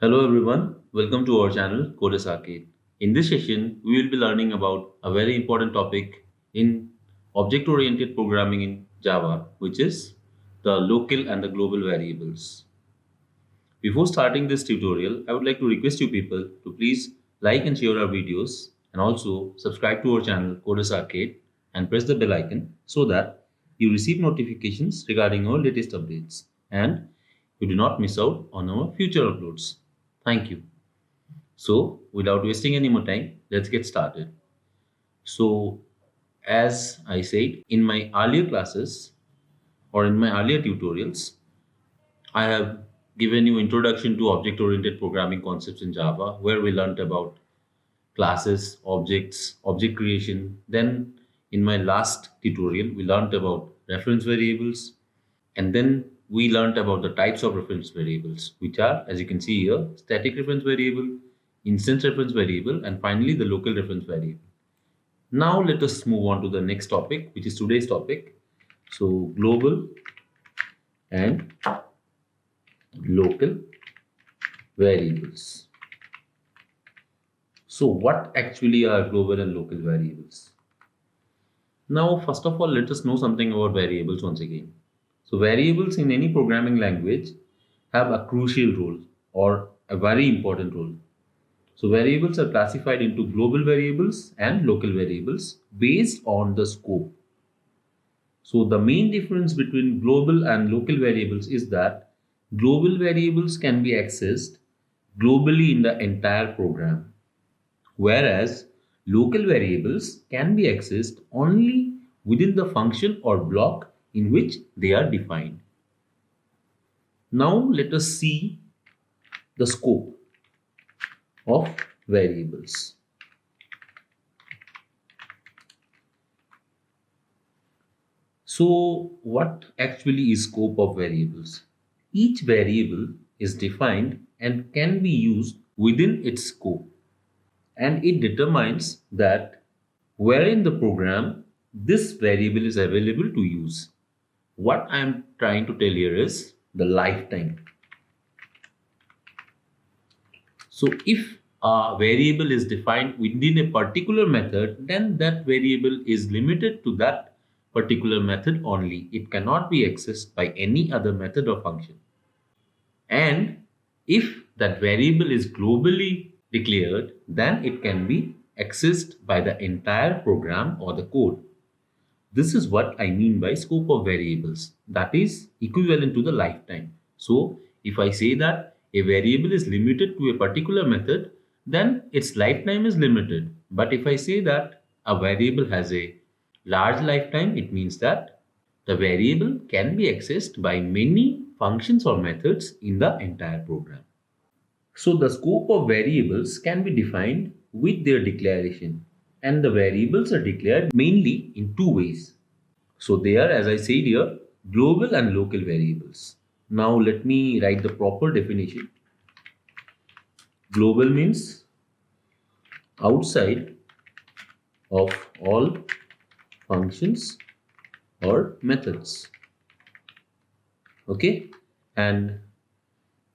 Hello everyone, welcome to our channel Codes Arcade. In this session, we will be learning about a very important topic in object-oriented programming in Java, which is the local and the global variables. Before starting this tutorial, I would like to request you people to please like and share our videos and also subscribe to our channel Codes Arcade and press the bell icon so that you receive notifications regarding our latest updates and you do not miss out on our future uploads. Thank you. So, without wasting any more time, let's get started. So, as I said in my earlier classes or in my earlier tutorials, I have given you introduction to object-oriented programming concepts in Java, where we learned about classes, objects, object creation. Then, in my last tutorial, we learned about reference variables, and then we learned about the types of reference variables, which are, as you can see here, static reference variable, instance reference variable, and finally the local reference variable. Now let us move on to the next topic, which is today's topic. So global and local variables. So what actually are global and local variables? Now, first of all, let us know something about variables once again. So variables in any programming language have a crucial role or a very important role. So variables are classified into global variables and local variables based on the scope. So the main difference between global and local variables is that global variables can be accessed globally in the entire program, whereas local variables can be accessed only within the function or block in which they are defined. Now let us see the scope of variables. So what actually is scope of variables? Each variable is defined and can be used within its scope, and it determines that where in the program this variable is available to use. What I am trying to tell here is the lifetime. So if a variable is defined within a particular method, then that variable is limited to that particular method only. It cannot be accessed by any other method or function. And if that variable is globally declared, then it can be accessed by the entire program or the code. This is what I mean by scope of variables. That is equivalent to the lifetime. So if I say that a variable is limited to a particular method, then its lifetime is limited. But if I say that a variable has a large lifetime, it means that the variable can be accessed by many functions or methods in the entire program. So the scope of variables can be defined with their declaration, and the variables are declared mainly in two ways. So they are, as I said here, global and local variables. Now let me write the proper definition. Global means outside of all functions or methods. Okay, and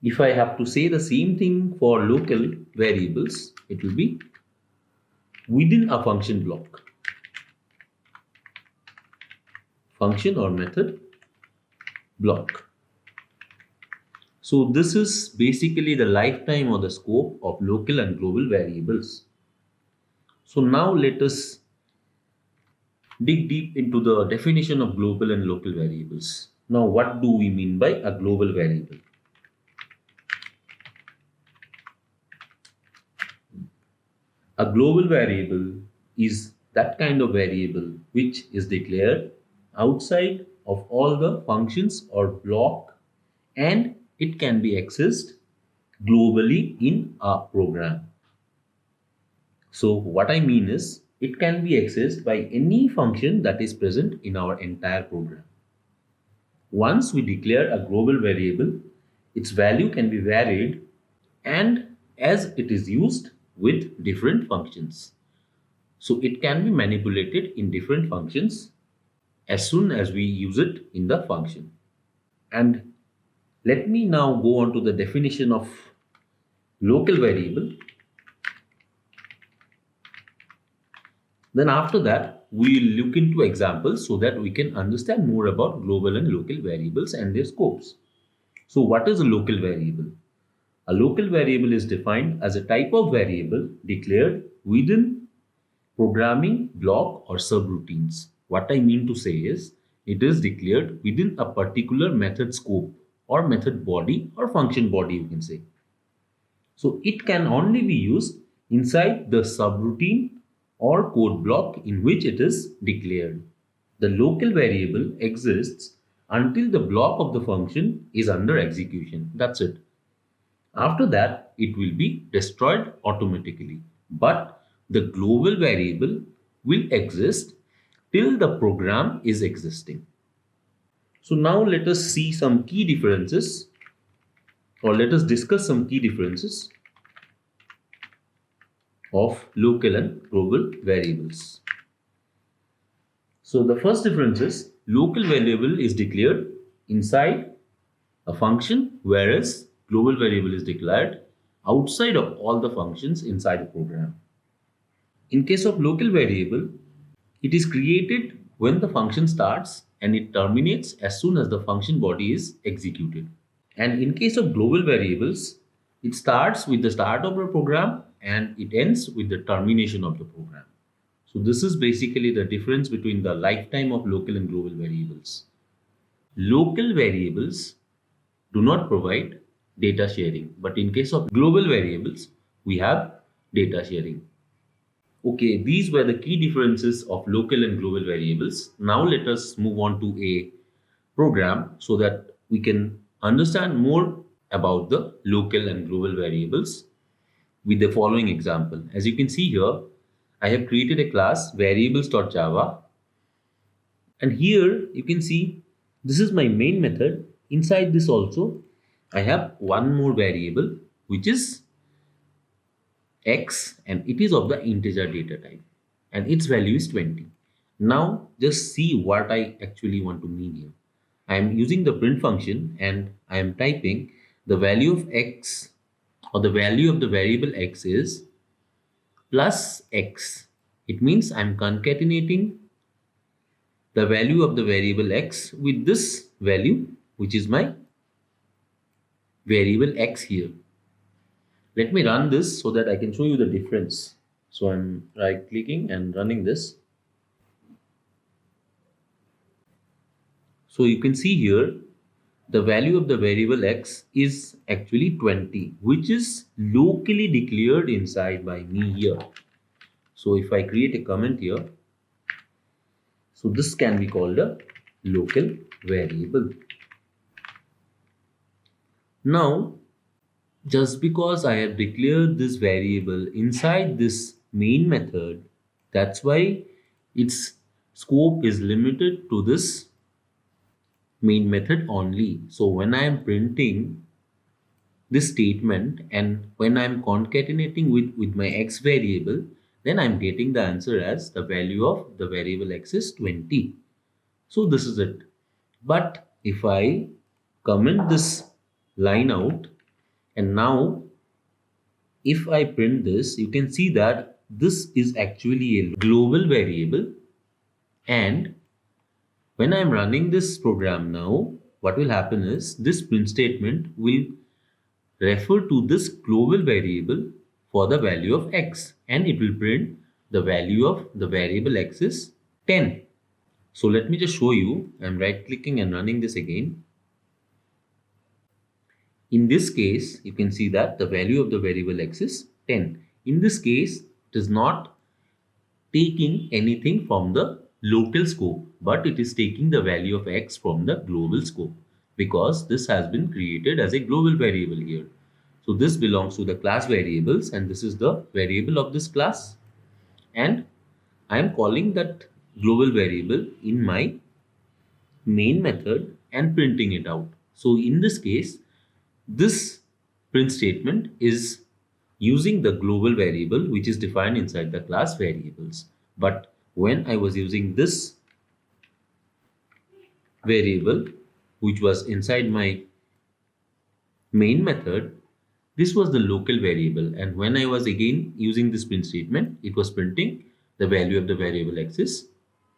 if I have to say the same thing for local variables, it will be within a function block, function or method block. So this is basically the lifetime or the scope of local and global variables. So now let us dig deep into the definition of global and local variables. Now what do we mean by a global variable? A global variable is that kind of variable which is declared outside of all the functions or block, and it can be accessed globally in a program. So what I mean is it can be accessed by any function that is present in our entire program. Once we declare a global variable, its value can be varied and as it is used with different functions. So it can be manipulated in different functions as soon as we use it in the function. And let me now go on to the definition of local variable. Then after that, we will look into examples so that we can understand more about global and local variables and their scopes. So what is a local variable? A local variable is defined as a type of variable declared within programming block or subroutines. What I mean to say is it is declared within a particular method scope or method body or function body, you can say. So it can only be used inside the subroutine or code block in which it is declared. The local variable exists until the block of the function is under execution. That's it. After that, it will be destroyed automatically. But the global variable will exist till the program is existing. So now let us see some key differences, or let us discuss some key differences of local and global variables. So the first difference is local variable is declared inside a function, whereas global variable is declared outside of all the functions inside a program. In case of local variable, it is created when the function starts and it terminates as soon as the function body is executed. And in case of global variables, it starts with the start of the program and it ends with the termination of the program. So this is basically the difference between the lifetime of local and global variables. Local variables do not provide data sharing, but in case of global variables, we have data sharing. Okay, these were the key differences of local and global variables. Now let us move on to a program so that we can understand more about the local and global variables with the following example. As you can see here, I have created a class variables.java, and here you can see this is my main method. Inside this also I have one more variable which is x, and it is of the integer data type and its value is 20. Now just see what I actually want to mean here. I am using the print function and I am typing the value of x, or the value of the variable x is plus x. It means I am concatenating the value of the variable x with this value, which is my variable x here. Let me run this so that I can show you the difference. So I'm right clicking and running this. So you can see here the value of the variable x is actually 20, which is locally declared inside by me here. So if I create a comment here, so this can be called a local variable. Now, just because I have declared this variable inside this main method, that's why its scope is limited to this main method only. So when I am printing this statement and when I'm concatenating with my x variable, then I'm getting the answer as the value of the variable x is 20. So this is it. But if I comment this line out, and now if I print this, you can see that this is actually a global variable, and when I'm running this program now, what will happen is this print statement will refer to this global variable for the value of x, and it will print the value of the variable x is 10. So let me just show you. I'm right clicking and running this again. In this case, you can see that the value of the variable x is 10. In this case, it is not taking anything from the local scope, but it is taking the value of x from the global scope, because this has been created as a global variable here. So this belongs to the class variables, and this is the variable of this class, and I am calling that global variable in my main method and printing it out. So in this case, this print statement is using the global variable which is defined inside the class variables. But when I was using this variable which was inside my main method, This was the local variable, and when I was again using this print statement, it was printing the value of the variable x is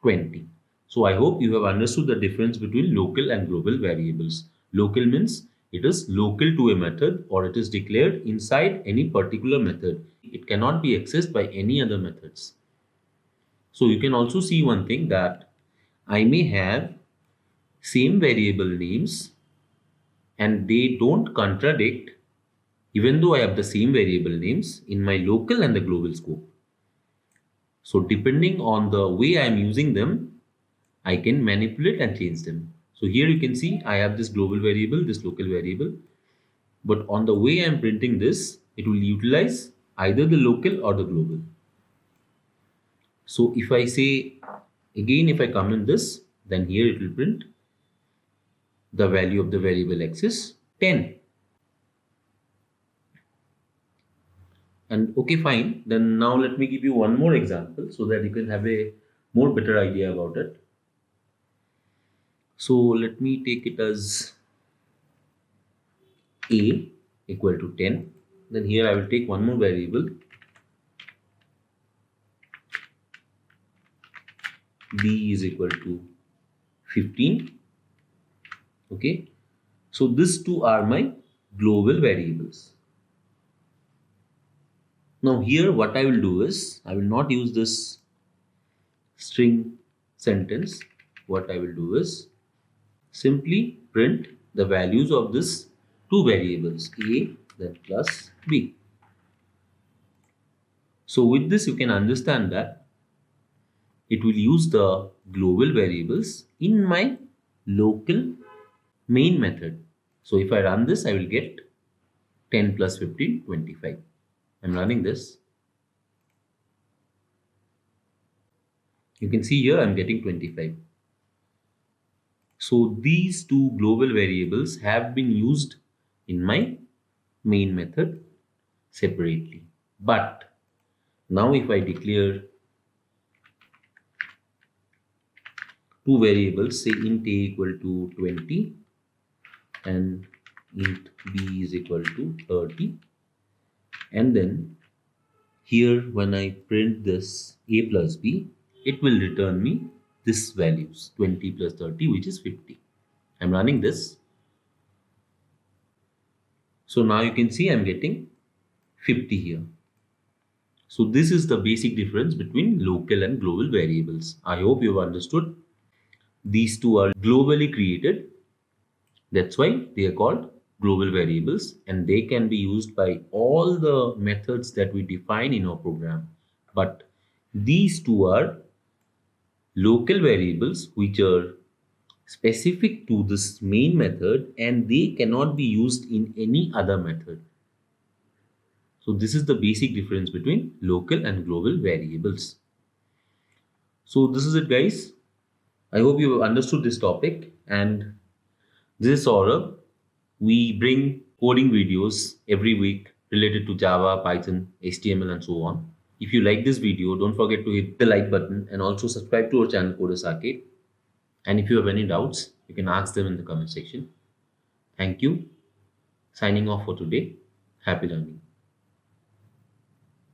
20. So I hope you have understood the difference between local and global variables. Local means it is local to a method, or it is declared inside any particular method. It cannot be accessed by any other methods. So you can also see one thing, that I may have same variable names and they don't contradict even though I have the same variable names in my local and the global scope. So depending on the way I am using them, I can manipulate and change them. So here you can see I have this global variable, this local variable, but on the way I am printing this, it will utilize either the local or the global. So if I say again, if I comment this, then here it will print the value of the variable x is 10. And okay, fine. Then now let me give you one more example so that you can have a more better idea about it. So let me take it as a equal to 10. Then here I will take one more variable, b is equal to 15. Okay. So these two are my global variables. Now here what I will do is I will not use this string sentence. What I will do is simply print the values of this two variables, a then plus b. So with this you can understand that it will use the global variables in my local main method. So if I run this, I will get 10 plus 15, 25. I'm running this. You can see here I'm getting 25. So these two global variables have been used in my main method separately. But now if I declare two variables, say int a equal to 20 and int b is equal to 30, and then here when I print this a plus b, it will return me this values 20 plus 30, which is 50. I'm running this. So now you can see I'm getting 50 here. So this is the basic difference between local and global variables. I hope you've understood. These two are globally created. That's why they are called global variables, and they can be used by all the methods that we define in our program. But these two are local variables which are specific to this main method and they cannot be used in any other method. So this is the basic difference between local and global variables. So this is it, guys. I hope you have understood this topic, and this is Saurabh. We bring coding videos every week related to Java, Python, HTML, and so on. If you like this video, don't forget to hit the like button and also subscribe to our channel Coders Arcade. And if you have any doubts, you can ask them in the comment section. Thank you. Signing off for today. Happy learning.